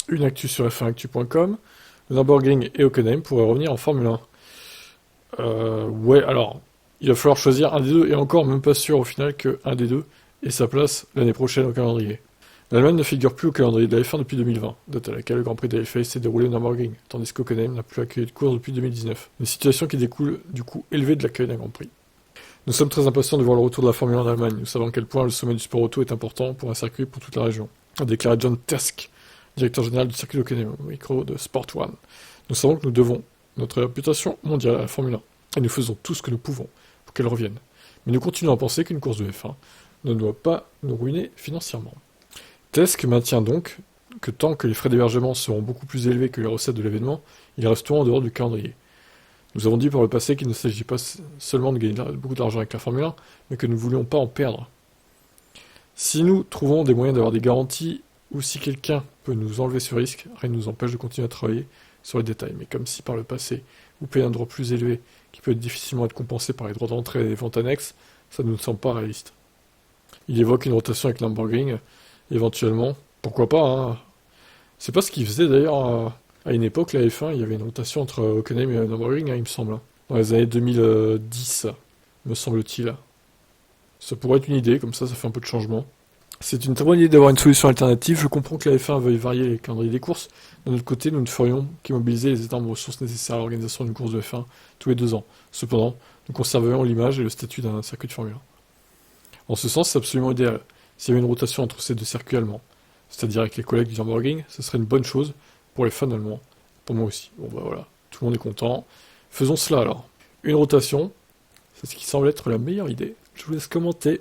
Une actu sur f1actu.com. Le Nürburgring et Hockenheim pourraient revenir en Formule 1. Ouais, alors, il va falloir choisir un des deux, et encore même pas sûr au final que un des deux ait sa place l'année prochaine au calendrier. L'Allemagne ne figure plus au calendrier de la F1 depuis 2020, date à laquelle le Grand Prix de la FIA s'est déroulé au Nürburgring, tandis qu'Hockenheim n'a plus accueilli de course depuis 2019. Une situation qui découle du coût élevé de l'accueil d'un Grand Prix. Nous sommes très impatients de voir le retour de la Formule 1 en Allemagne. Nous savons à quel point le sommet du sport auto est important pour un circuit et pour toute la région, a déclaré John Tesk, directeur général du circuit d'Hockenheim, au micro de Sport One. Nous savons que nous devons notre réputation mondiale à la Formule 1, et nous faisons tout ce que nous pouvons pour qu'elle revienne. Mais nous continuons à penser qu'une course de F1 ne doit pas nous ruiner financièrement. Tesk maintient donc que tant que les frais d'hébergement seront beaucoup plus élevés que les recettes de l'événement, ils resteront en dehors du calendrier. Nous avons dit par le passé qu'il ne s'agit pas seulement de gagner beaucoup d'argent avec la Formule 1, mais que nous ne voulions pas en perdre. Si nous trouvons des moyens d'avoir des garanties, ou si quelqu'un peut nous enlever ce risque, rien ne nous empêche de continuer à travailler sur les détails. Mais comme si par le passé, vous payez un droit plus élevé, qui peut difficilement être compensé par les droits d'entrée et les ventes annexes, ça ne nous semble pas réaliste. Il évoque une rotation avec Nürburgring, éventuellement, pourquoi pas, hein. C'est pas ce qu'il faisait d'ailleurs à une époque, la F1, il y avait une rotation entre Hockenheim et Nürburgring, hein, il me semble, hein. Dans les années 2010, me semble-t-il. Ça pourrait être une idée, comme ça fait un peu de changement. C'est une très bonne idée d'avoir une solution alternative. Je comprends que la F1 veuille varier les calendriers des courses. D'un autre côté, nous ne ferions qu'immobiliser les énormes ressources nécessaires à l'organisation d'une course de F1 tous les 2 ans. Cependant, nous conserverions l'image et le statut d'un circuit de Formule 1. En ce sens, c'est absolument idéal. S'il y avait une rotation entre ces deux circuits allemands, c'est-à-dire avec les collègues du Nürburgring, ce serait une bonne chose pour les fans allemands. Pour moi aussi. Bon bah voilà, tout le monde est content. Faisons cela alors. Une rotation, c'est ce qui semble être la meilleure idée. Je vous laisse commenter.